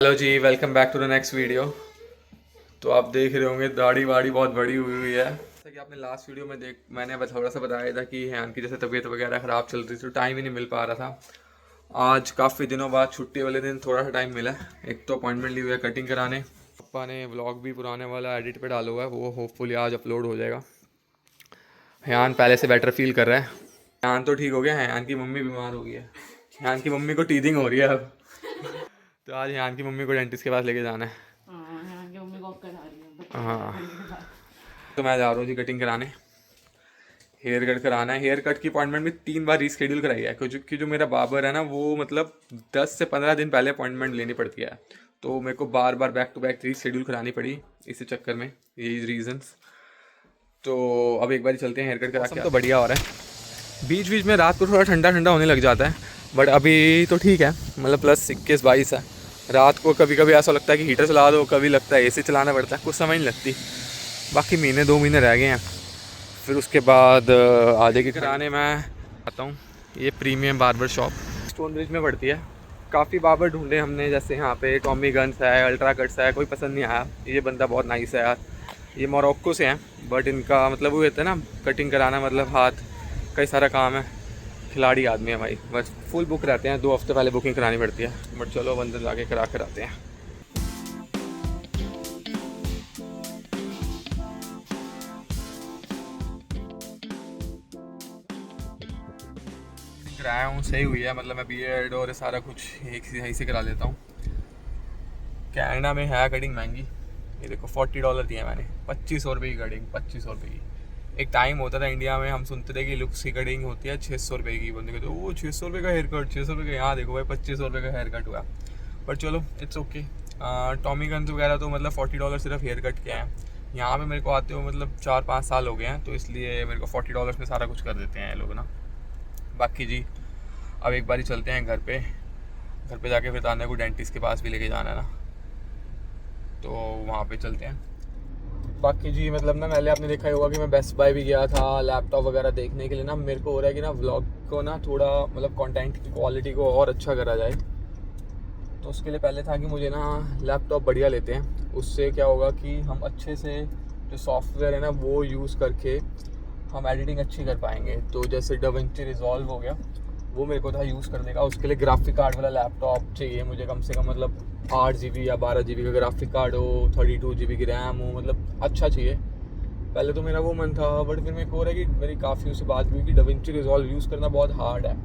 Hello ji, welcome back to the next video. तो आप देख रहे होंगे दाढ़ी वाड़ी बहुत बड़ी हुई हुई है। जैसा कि आपने लास्ट वीडियो में मैंने बस थोड़ा सा बताया था कि हैन की जैसे तबीयत वगैरह ख़राब चल रही थी तो टाइम ही नहीं मिल पा रहा था। आज काफ़ी दिनों बाद छुट्टी वाले दिन थोड़ा सा टाइम मिला है। एक तो अपॉइंटमेंट ली हुई है कटिंग कराने। पापा ने व्लॉग भी पुराने वाला एडिट पे डाला हुआ है, वो होपफुली आज अपलोड हो जाएगा। हैन पहले से बेटर फील कर रहा है। हैन तो ठीक हो गया है, हैन की मम्मी बीमार हो गई है। हैन की मम्मी को टीदिंग हो रही है अब। तो आज हैन की मम्मी को डेंटिस्ट के पास लेके जाना है। हाँ, तो मैं जा रहा हूँ जी कटिंग कराने। हेयर कट कराना है। हेयर कट की अपॉइंटमेंट भी 3 बार रीशेड्यूल कराई है क्योंकि जो मेरा बार्बर है ना वो मतलब 10 से 15 दिन पहले अपॉइंटमेंट लेनी पड़ती है। तो मेरे को बार बार बैक टू बैक रीशेड्यूल करानी पड़ी इसी चक्कर में, यही रीजंस। तो अब एक बार चलते हैं हेयर कट करा के। तो बढ़िया हो रहा है। बीच बीच में रात को थोड़ा ठंडा ठंडा होने लग जाता है, बट अभी तो ठीक है। मतलब +21-22 है। रात को कभी कभी ऐसा लगता है कि हीटर चला दो, कभी लगता है एसी चलाना पड़ता है, कुछ समझ नहीं लगती। बाकी महीने 2 महीने रह गए हैं, फिर उसके बाद आधे के कराने मैं आता हूँ। ये premium barber shop stone bridge में पड़ती है। काफ़ी बार्बर ढूंढे हमने, जैसे यहाँ पे टॉमी गन्स है, अल्ट्रा कट्स है, कोई पसंद नहीं आया। ये बंदा बहुत नाइस है यार। ये मोरक्को से हैं, बट इनका मतलब वो होता है ना कटिंग कराना, मतलब हाथ कई सारा काम है। खिलाड़ी आदमी है भाई, बस फुल बुक रहते हैं। 2 हफ्ते पहले बुकिंग करानी पड़ती है, बट चलो अंदर जाके करा कर आते हैं। कराया हूँ, सही हुई है। मतलब मैं बीएड और सारा कुछ एक यहीं से करा लेता हूँ। कनाडा में है कटिंग महंगी। ये देखो $40 दिए मैंने, 2500 रुपये की कटिंग, 2500 रुपये की। एक टाइम होता था इंडिया में, हम सुनते थे कि लुक्स की कटिंग होती है 600 रुपये की। बंदे कहते वो 600 रुपये का हेयर कट, 600 रुपये का। यहाँ देखो भाई 2500 रुपये का हेयर कट हुआ। बट चलो इट्स ओके। टॉमी गन्स वगैरह तो मतलब $40 सिर्फ हेयर कट के हैं। यहाँ पे मेरे को आते हो मतलब 4-5 साल हो गए हैं, तो इसलिए मेरे को $40 में सारा कुछ कर देते हैं ये लोग ना। बाकी जी अब एक बार ही चलते हैं घर पे। घर पे जाके फिर तान्या को डेंटिस्ट के पास भी लेके जाना है ना, तो वहाँ पे चलते हैं। बाकी जी मतलब ना पहले आपने देखा ही होगा कि मैं बेस्ट बाय भी गया था लैपटॉप वगैरह देखने के लिए ना। मेरे को हो रहा है कि ना व्लॉग को ना थोड़ा मतलब कंटेंट की क्वालिटी को और अच्छा करा जाए। तो उसके लिए पहले था कि मुझे ना लैपटॉप बढ़िया लेते हैं। उससे क्या होगा कि हम अच्छे से जो सॉफ्टवेयर है ना वो यूज़ करके हम एडिटिंग अच्छी कर पाएंगे। तो जैसे DaVinci Resolve हो गया, वो मेरे को था यूज़ करने का। उसके लिए ग्राफिक कार्ड वाला लैपटॉप चाहिए मुझे, कम से कम मतलब 8 GB या 12 GB का ग्राफिक कार्ड हो, 32 GB की रैम हो, मतलब अच्छा चाहिए। पहले तो मेरा वो मन था, बट फिर मेरे को हो रहा है कि मेरी काफ़ी उससे बात हुई कि DaVinci Resolve यूज़ करना बहुत हार्ड है।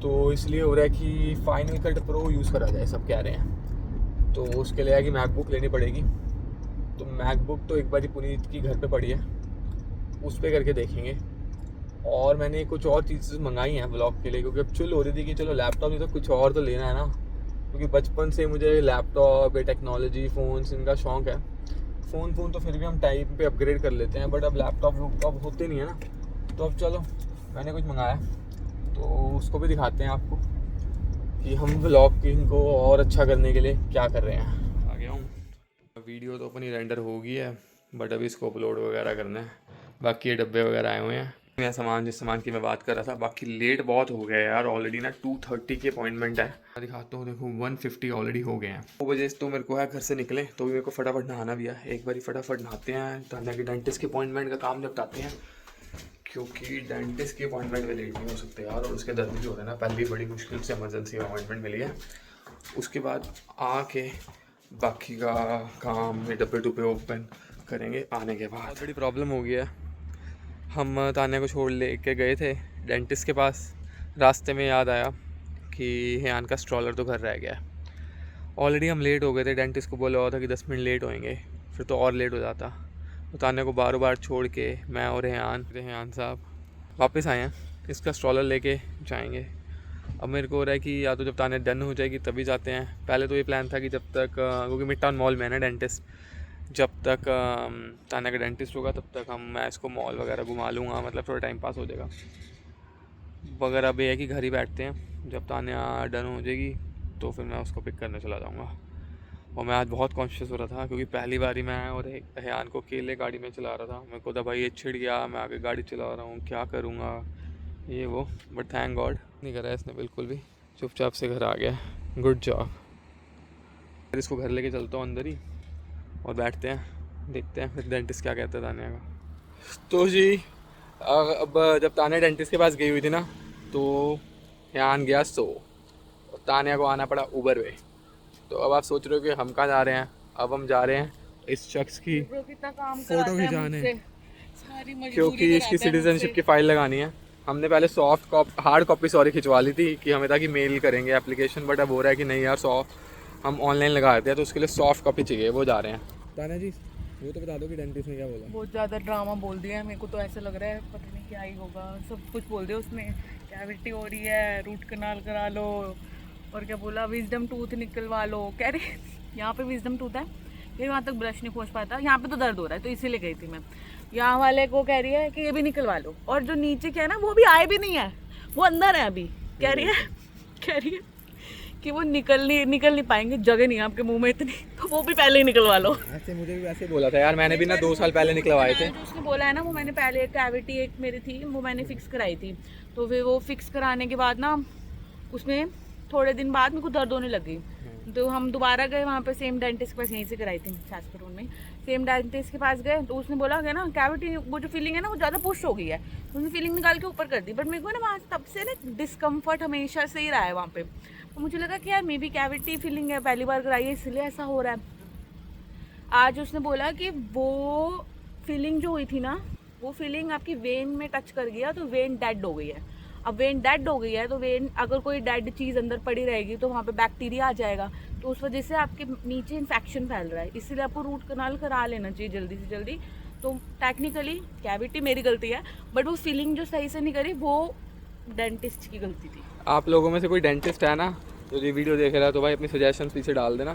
तो इसलिए हो रहा है कि फाइनल कट प्रो यूज़ करा जाए, सब कह रहे हैं। तो उसके लिए है कि मैकबुक लेनी पड़ेगी। तो मैकबुक तो एक बार पुनीत की घर पे पड़ी है, उस पर करके देखेंगे। और मैंने कुछ और चीज़ें मंगाई हैं ब्लॉग के लिए, क्योंकि अब चिल हो रही थी कि चलो लैपटॉप नहीं तो कुछ और तो लेना है ना। क्योंकि बचपन से मुझे लैपटॉप, टेक्नोलॉजी, फ़ोन्स इनका शौक़ है। फ़ोन तो फिर भी हम टाइम पे अपग्रेड कर लेते हैं, बट अब लैपटॉप अब होते नहीं है ना। तो अब चलो मैंने कुछ मंगाया, तो उसको भी दिखाते हैं आपको कि हम व्लॉगिंग को और अच्छा करने के लिए क्या कर रहे हैं। आ गया हूँ। वीडियो तो अपनी रेंडर हो गई है, बट अभी इसको अपलोड वगैरह करना है। बाकी ये डब्बे वगैरह आए हुए हैं। मैं जिस सामान की मैं बात कर रहा था। बाकी लेट बहुत हो गया यार, ऑलरेडी ना 2:30 की अपॉइंटमेंट है। मैं दिखाता हूँ, देखो 1:50 ऑलरेडी हो गए हैं। 2 बजे तो मेरे को है घर से निकले, तो भी मेरे को फटाफट नहाना भी है। एक बार फटाफट नहाते हैं, तान्या के डेंटिस्ट के अपॉइंटमेंट का काम निपटाते हैं, क्योंकि डेंटिस्ट की अपॉइंटमेंट में लेट नहीं हो सकते यार। और उसके दर्द भी हो रहे हैं ना, पहले बड़ी मुश्किल से इमरजेंसी अपॉइंटमेंट मिली है। उसके बाद आके बाकी का काम ये डब्बे डुब्बे ओपन करेंगे आने के बाद। बहुत बड़ी प्रॉब्लम हो गई है। हम तान्या को छोड़ ले के गए थे डेंटिस्ट के पास, रास्ते में याद आया कि हियान का स्ट्रॉलर तो घर रह गया है। ऑलरेडी हम लेट हो गए थे, डेंटिस्ट को बोला हुआ था कि 10 मिनट लेट होएंगे, फिर तो और लेट हो जाता। तो तान्या को बार बार छोड़ के मैं और हियान साहब वापस आए हैं। इसका स्ट्रॉलर लेके जाएंगे। अब मेरे को हो रहा है कि या तो जब तान्या डन हो जाएगी तभी जाते हैं। पहले तो ये प्लान था कि जब तक क्योंकि मिड टाउन मॉल में है ना डेंटिस्ट, जब तक तान्या का डेंटिस्ट होगा तब तक मैं इसको मॉल वगैरह घुमा लूँगा, मतलब थोड़ा टाइम पास हो जाएगा। मगर अब ये है कि घर ही बैठते हैं, जब तान्या डन हो जाएगी तो फिर मैं उसको पिक करने चला जाऊँगा। और मैं आज बहुत कॉन्शियस हो रहा था, क्योंकि पहली बार ही मैं और हियान को अकेले गाड़ी में चला रहा था। मेरे को था भाई ये छिड़ गया, मैं आगे गाड़ी चला रहा हूँ, क्या करूँगा ये वो। बट थैंक गॉड नहीं करा इसने बिल्कुल भी, चुपचाप से घर आ गया। Good job. फिर इसको घर लेके चलता हूँ अंदर ही और बैठते हैं, देखते हैं फिर डेंटिस्ट क्या कहता है तानिया का। तो जी अब जब तानिया डेंटिस्ट के पास गई हुई थी ना, तो यहाँ गया सो, तानिया को आना पड़ा उबर में। तो अब आप सोच रहे हो कि हम कहाँ जा रहे हैं? अब हम जा रहे हैं इस शख्स की फ़ोटो खिंचाने, क्योंकि इसकी सिटीजनशिप की फ़ाइल लगानी है। हमने पहले हार्ड कॉपी खिंचवा ली थी कि हमें था कि मेल करेंगे एप्लीकेशन, बट अब हो रहा है कि नहीं यार हम ऑनलाइन लगा देते हैं, तो उसके लिए सॉफ्ट कॉपी चाहिए, वो जा रहे हैं। तानिया जी वो तो बता दो कि डेंटिस्ट ने क्या बोला। बहुत ज़्यादा ड्रामा बोल दिया है, मेरे को तो ऐसा लग रहा है पता नहीं क्या ही होगा। सब कुछ बोल दिया उसने, कैविटी हो रही है, रूट कनाल करा लो, और क्या बोला विजडम टूथ निकलवा लो। कह रही यहाँ पे विजडम टूथ है, ये वहाँ तक ब्रश नहीं पहुँच पाता, यहाँ पे तो दर्द हो रहा है तो इसीलिए गई थी मैं। यहाँ वाले को कह रही है कि ये भी निकलवा लो, और जो नीचे क्या है ना वो भी आए भी नहीं है, वो अंदर है अभी। कह रही है कि वो निकल नहीं पाएंगे, जगह नहीं है आपके मुंह में इतनी, तो वो भी पहले ही निकलवा लो। ऐसे मुझे भी वैसे बोला था यार, मैंने भी ना 2 साल पहले निकलवाए थे। जो उसने बोला है ना, वो मैंने पहले एक कैविटी एक मेरी थी, वो मैंने फिक्स कराई थी। तो फिर वो फिक्स कराने के बाद ना उसमें थोड़े दिन बाद मेरे को दर्द होने लगी, तो हम दोबारा गए वहाँ पे सेम डेंटिस्ट के पास, यहीं से कराई थी शास्त्र रोड में। सेम डेंटिस्ट के पास गए तो उसने बोला कि ना कैविटी वो जो फीलिंग है ना वो ज़्यादा पुश हो गई है, उसने फीलिंग निकाल के ऊपर कर दी। बट मेरे को ना वहाँ तब से ना डिस्कम्फर्ट हमेशा से ही रहा है वहाँ पे, तो मुझे लगा कि यार मे बी कैविटी फीलिंग है, पहली बार कराई है इसलिए ऐसा हो रहा है। आज उसने बोला कि वो फीलिंग जो हुई थी ना, वो फीलिंग आपकी वेन में टच कर गया तो वेन डेड हो गई है। अब वेन डेड हो गई है तो वेन अगर कोई डेड चीज़ अंदर पड़ी रहेगी तो वहाँ पे बैक्टीरिया आ जाएगा, तो उस वजह से आपके नीचे इन्फेक्शन फैल रहा है, इसीलिए आपको रूट कनाल करा लेना चाहिए जल्दी से जल्दी। तो टेक्निकली कैविटी मेरी गलती है, बट वो फीलिंग जो सही से नहीं करी वो डेंटिस्ट की गलती थी। आप लोगों में से कोई डेंटिस्ट है ना तो ये वीडियो देख रहा है तो भाई अपनी सजेशंस पीछे डाल देना।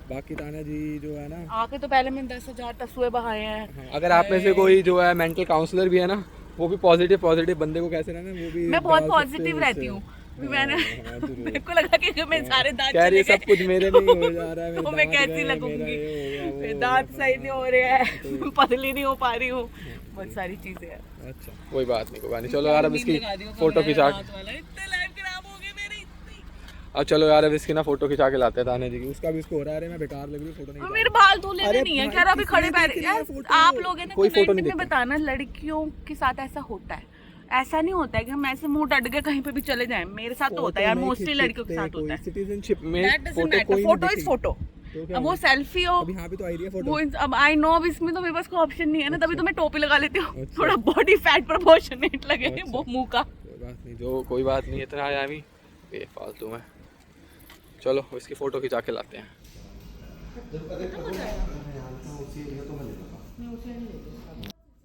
बाकी तानिया जी जो है ना, आके तो पहले मैंने 10,000 तसुए बहाए हैं। अगर आप में से कोई जो है मेंटल काउंसलर भी है ना, वो भी पॉजिटिव बंदे को कैसे रहना, वो भी मैं बहुत पॉजिटिव रहती हूँ। मैंने मेरे को लगा कि मैं सारे दांत कह रही है सब कुछ मेरे नहीं हो जा रहा है, तो मैं कैसी लगूंगी, मेरे दांत सही नहीं हो रहे हैं, पतली नहीं हो पा रही हूँ, बहुत सारी चीजें हैं। अच्छा कोई बात नहीं, चलो यार अब इसकी फोटो खिंचा, अब चलो यार अब इसकी ना फोटो खिंचा के लाते हैं तानिया जी की। उसका भी उसको हो रहा है मैं बेकार लग रही हूँ, फोटो नहीं, मेरे बाल धुले नहीं है क्या अभी खड़े पैर। आप लोग है ना कोई फोटो नहीं बताना लड़कियों के साथ ऐसा होता है, ऐसा नहीं होता है कि हम ऐसे मुंह डट के कहीं पे भी चले जाएं। मेरे साथ तो होता है यार, मोस्टली लड़कियों के साथ होता है। सिटीजनशिप में फोटो इज फोटो, अब वो सेल्फी हो, अभी यहाँ पे तो आई रही है फोटो। वो अब आई नो अब इसमें तो मेरे पास कोई ऑप्शन नहीं है ना, तभी तो मैं टोपी लगा लेती हूँ, थोड़ा बॉडी फैट प्रोपोर्शनेट लगे वो मुंह का। कोई बात नहीं इतना आया अभी बेफालतू में। चलो इसकी फोटो खिंचा के लाते हैं।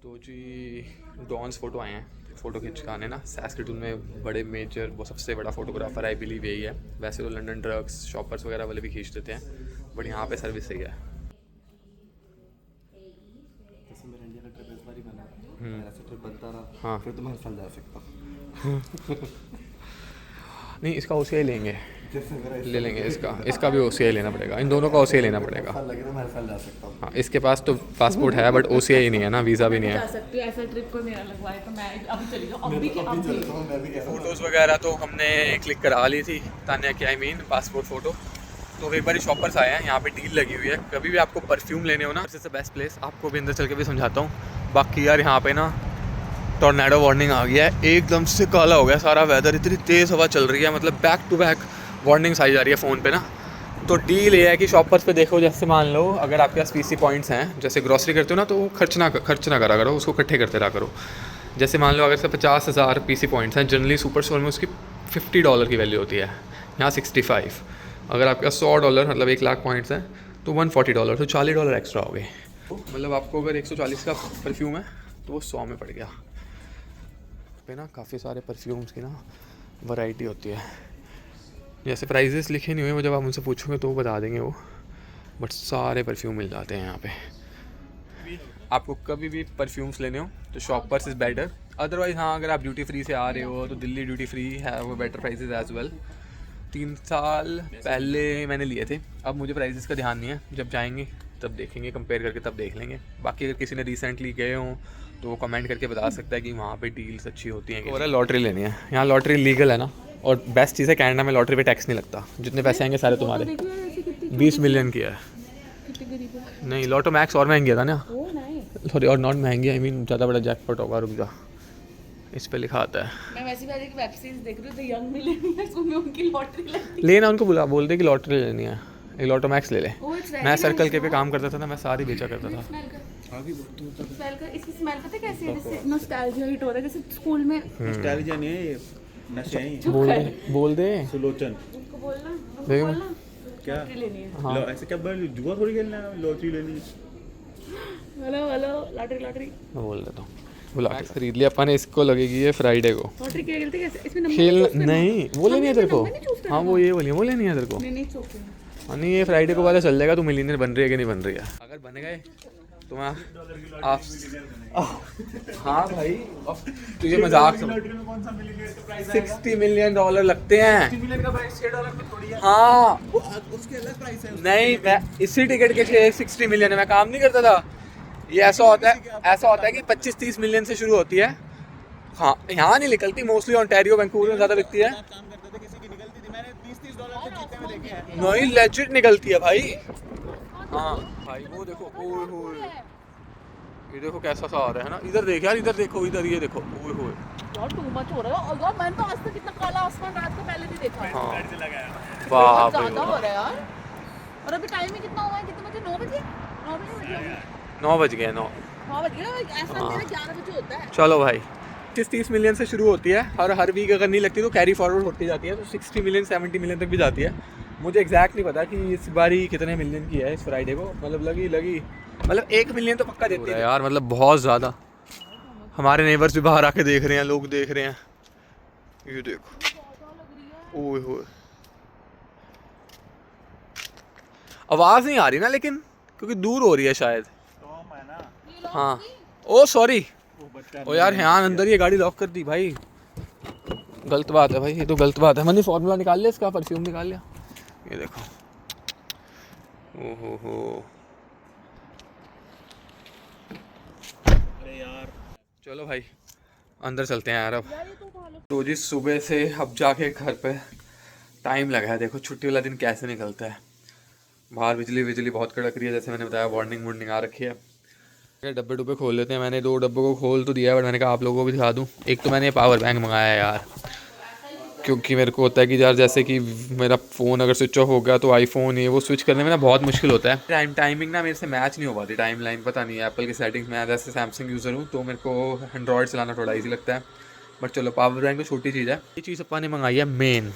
तो जी डॉन्स फोटो आए हैं फ़ोटो खिंचवाने ना, सैस्केटून में बड़े मेजर वो सबसे बड़ा फोटोग्राफर आई बिलीव यही है। वैसे तो लंदन ड्रग्स शॉपर्स वगैरह वाले भी खींच देते हैं, बट यहाँ पे सर्विस सही है। हाँ फिर तुम हर साल जा सकता नहीं, इसका OCI लेंगे, ले लेंगे इसका भी OCI लेना पड़ेगा, इन दोनों का OCI लेना पड़ेगा। हाँ इसके पास तो पासपोर्ट है बट OCI ही नहीं है ना, वीज़ा भी नहीं है। फ़ोटोज़ वगैरह तो हमने क्लिक करा ली थी तानिया की, आई मीन पासपोर्ट फ़ोटो। तो एक बार शॉपर्स आए हैं, यहाँ पे डील लगी हुई है। कभी भी आपको परफ्यूम लेने हो ना, सबसे बेस्ट प्लेस, आपको भी अंदर चल के भी समझाता हूँ। बाकी यार यहाँ पे ना टॉर्नेडो वार्निंग आ गया है, एकदम से काला हो गया सारा वेदर, इतनी तेज़ हवा चल रही है, मतलब बैक टू बैक वार्निंग्स आई जा रही है फ़ोन पे ना। तो डील ये है कि शॉपर्स पे देखो, जैसे मान लो अगर आपके पास PC पॉइंट्स हैं, जैसे ग्रॉसरी करते हो ना, तो खर्च ना करा करो, उसको इकट्ठे करते रहा करो। जैसे मान लो अगर से 50,000 PC पॉइंट्स हैं, जनरली सुपर स्टोर में उसकी $50 की वैल्यू होती है, यहाँ 65। अगर आपके पास $100 मतलब 1 लाख पॉइंट्स हैं तो $140, तो $40 एक्स्ट्रा हो गए। मतलब आपको अगर 140 का परफ्यूम है तो वो 100 में पड़ गया। पे ना काफ़ी सारे परफ्यूम्स की ना वैरायटी होती है, जैसे प्राइजेस लिखे नहीं हुए, वो जब आप उनसे पूछोगे तो वो बता देंगे वो, बट सारे परफ्यूम मिल जाते हैं यहाँ पे। आपको कभी भी परफ्यूम्स लेने हो तो शॉपर्स इज़ बेटर। अदरवाइज़ हाँ, अगर आप ड्यूटी फ्री से आ रहे हो तो दिल्ली ड्यूटी फ्री है, वो बेटर प्राइजेस एज वेल। 3 साल पहले मैंने लिए थे, अब मुझे प्राइजेस का ध्यान नहीं है, जब जाएंगे तब देखेंगे, कंपेयर करके तब देख लेंगे। बाकी अगर किसी ने रिसेंटली गए हों तो वो कमेंट करके बता सकता है कि वहाँ पे डील्स अच्छी होती हैं। और लॉटरी लेनी है, यहाँ लॉटरी लीगल है ना, और बेस्ट चीज़ है कनाडा में लॉटरी पे टैक्स नहीं लगता, जितने पैसे आएंगे सारे तुम्हारे। इतनी 20 मिलियन की है। कितनी गरीब है। नहीं लॉटो मैक्स और महंगी था ना, ओ नहीं, सॉरी और नॉट महंगी, आई मीन ज़्यादा बड़ा जैकपॉट होगा। रुक जा, इस पे लिखा आता है। मैं वैसे भी आज एक वेब सीरीज देख रही हूँ, द यंग मिलियनेयर्स, उसमें उनकी लॉटरी लगती लेना उनको बुला, बोल दे कि लॉटरी लेनी है, एक लॉटो मैक्स ले ले। है। इट्स मैं सर्कल के पे काम करता था ना, मैं सारी बेचा करता था। स्मेल कर, इसकी स्मेल पता है कैसी है, जैसे नॉस्टैल्जिया हिट हो रहा है, जैसे स्कूल में। नॉस्टैल्जिया नहीं है ये, नशे हैं ये। बोल दे सुलोचन उनको बोलना, उनको देखो। बोलना क्या? लॉटरी लेनी है। हाँ। ऐसे क्या जुआ थोड़ी खेलना है, लॉटरी लेनी है। हेलो हेलो, लॉटरी लॉटरी मैं बोल देता हूँ, बुला के खरीद लिया अपन। इसको लगेगी ये फ्राइडे को लॉटरी क्या खेलते कैसे, इसमें नंबर खेल। choose करना है? नहीं वो लेनी है तेरे को, नंबर नहीं choose करना? हाँ वो ये वाली है, वो लेनी है तेरे को। नहीं नहीं चौके हाँ, नहीं ये फ्राइडे को पता चल जाएगा तू मिलीनियर बन रही है कि नहीं बन रही है। अगर बन गए तो मैं आप हाँ भाई, तुझे मजाक समझ, 60 मिलियन डॉलर लगते हैं। मिलियन का प्राइस $6 में थोड़ी है। हाँ उसके अलग प्राइस है। नहीं, मैं इसी टिकट के 60 मिलियन है, मैं काम नहीं करता था। ये ऐसा होता है कि 25-30 मिलियन से शुरू होती है। हाँ यहाँ नहीं निकलती, मोस्टली ऑन्टेरियो वैंकूवर में ज़्यादा बिकती है। काम करते थे, किसी की निकलती थी, मैंने $30 के जीते हुए देखे हैं। नहीं लेजिट निकलती है भाई। हाँ भाई वो देखो, ओए होए, ये देखो कैसा सा आ रहा है ना। इधर देख यार, इधर देखो, इधर ये देखो, ओए होए। यार टू मच हो रहा है। और यार मैंने तो आज तक इतना काला आसमान रात को पहले नहीं देखा है। हाँ बहुत बाप रे ज्यादा हो बाप। रहा है यार। और अभी टाइम ही कितना हुआ है, कितने बजे, 9 बजे, 9 बजे, 9 बज गए 9। 9 बज गए। ऐसा मेरा 11 बजे होता है। चलो भाई, 30 मिलियन से शुरू होती है और हर वीक अगर नहीं लगती तो कैरी फॉरवर्ड होती जाती है, तो 60 मिलियन 70 मिलियन तक भी जाती है। मुझे एग्जैक्ट नहीं पता कि इस बारी कितने मिलियन की है इस फ्राइडे को, मतलब लगी मतलब 1 मिलियन तो पक्का देती है यार, मतलब बहुत ज़्यादा। हमारे नेबर्स भी बाहर आके देख रहे हैं, लोग देख रहे हैं। ये देखो, ओए होए, आवाज़ नहीं आ रही ना लेकिन, क्योंकि दूर हो रही है शायद। टॉम है ना, हाँ ओ सॉरी, वो बच्चा ओ यार हाँ अंदर ये गाड़ी लॉक कर दी भाई, गलत बात है भाई, ये तो गलत बात है। मैंने फार्मूला निकाल लिया, इसका परफ्यूम निकाल लिया। ये देखो, ओहो हो। अरे यार चलो भाई अंदर चलते हैं यार अब। तो जी सुबह से अब जाके घर पे टाइम लगा है। देखो छुट्टी वाला दिन कैसे निकलता है। बाहर बिजली बहुत कड़क रही है, जैसे मैंने बताया वार्निंग आ रखी है। डब्बे डुब्बे खोल लेते हैं। मैंने 2 डब्बों को खोल तो दिया है, बट मैंने कहा आप लोगों को भी दिखा दूँ। एक तो मैंने पावर बैंक मंगाया है यार, क्योंकि मेरे को होता है कि यार जैसे कि मेरा फ़ोन अगर स्विच ऑफ हो गया तो आईफोन ये वो स्विच करने में ना बहुत मुश्किल होता है। टाइमिंग ना मेरे से मैच नहीं हो पाती, टाइम लाइन पता नहीं है एप्पल की सेटिंग्स में। जैसे सैमसंग यूज़र हूँ तो मेरे को एंड्रॉयड चलाना थोड़ा ईजी लगता है। बट चलो पावर बैंक तो छोटी चीज़ है। ये चीज़ अपा ने मंगाई है main,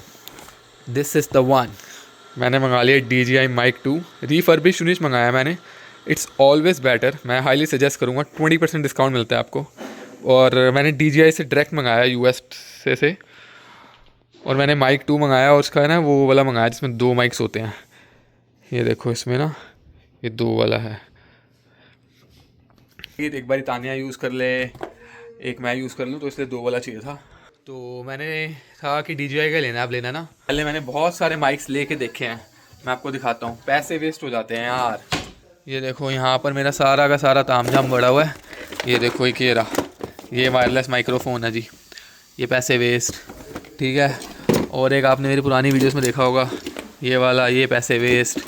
this is the one. मैंने मंगा लिया DJI Mic 2 रिफर्बिश यूनिट मंगाया मैंने। इट्स ऑलवेज़ बेटर, मैं हाईली सजेस्ट करूँगा। 20% डिस्काउंट मिलता है आपको। और मैंने DJI से डायरेक्ट मंगाया US से। और मैंने Mic 2 मंगाया, और उसका है ना वो वाला मंगाया जिसमें 2 माइक्स होते हैं। ये देखो इसमें ना ये 2 वाला है। एक बारी तानिया यूज़ कर ले, एक मैं यूज़ कर लूँ, तो इसलिए 2 वाला चाहिए था। तो मैंने कहा कि DJI का लेना है, आप लेना ना। पहले मैंने बहुत सारे माइक्स लेके देखे हैं, मैं आपको दिखाता हूँ। पैसे वेस्ट हो जाते हैं यार। ये देखो यहाँ पर मेरा सारा का सारा तामझाम बढ़ा हुआ है। ये देखो एक ये रहा, ये वायरलेस माइक्रोफोन है जी, ये पैसे वेस्ट, ठीक है। और एक आपने मेरी पुरानी वीडियोस में देखा होगा ये वाला, ये पैसे वेस्ट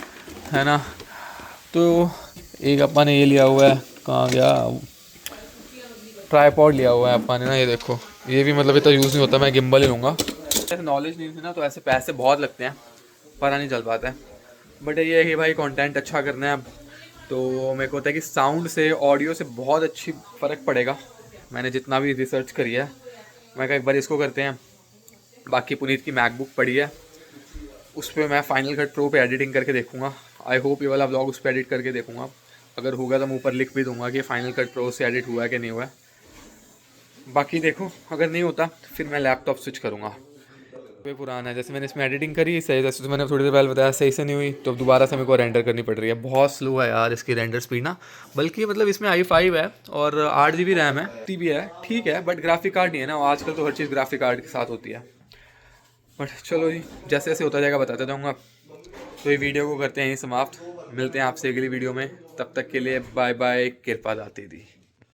है ना। तो एक अपा ने ये लिया हुआ है, कहाँ गया, ट्राईपॉड लिया हुआ है अपा ने ना। ये देखो ये भी मतलब इतना यूज़ नहीं होता, मैं गिम्बल ही लूँगा। ऐसे नॉलेज नहीं थी ना, तो ऐसे पैसे बहुत लगते हैं, पता नहीं चल पाता है। बट ये है कि भाई कंटेंट अच्छा करना है, तो मेरे को होता है कि साउंड से ऑडियो से बहुत अच्छी फ़र्क पड़ेगा। मैंने जितना भी रिसर्च करी है, मैं कहा एक बार इसको करते हैं। बाकी पुनीत की मैकबुक पड़ी है, उस पर मैं फाइनल कट प्रो पे एडिटिंग करके देखूँगा। आई होप ये वाला व्लॉग उस पर एडिट करके देखूँगा। अगर होगा तो मैं ऊपर लिख भी दूँगा कि फाइनल कट प्रो से एडिट हुआ है कि नहीं हुआ है। बाकी देखो अगर नहीं होता फिर मैं लैपटॉप स्विच करूँगा। वे पुराना है, जैसे मैंने इसमें एडिटिंग करी सही, जैसे तो मैंने थोड़ी देर पहले बताया सही से नहीं हुई, तो दोबारा से मेरे को रेंडर करनी पड़ रही है। बहुत स्लो है यार इसकी रेंडर स्पीड ना। बल्कि मतलब इसमें i5 है और 8 GB रैम है, भी है ठीक है, बट ग्राफिक कार्ड नहीं है ना। आजकल तो हर चीज़ ग्राफिक कार्ड के साथ होती है। बट चलो जी, जैसे जैसे होता जाएगा बताता जाऊँगा। तो ये वीडियो को करते हैं यहीं समाप्त, मिलते हैं आपसे अगली वीडियो में। तब तक के लिए बाय बाय, कृपा दाती दी।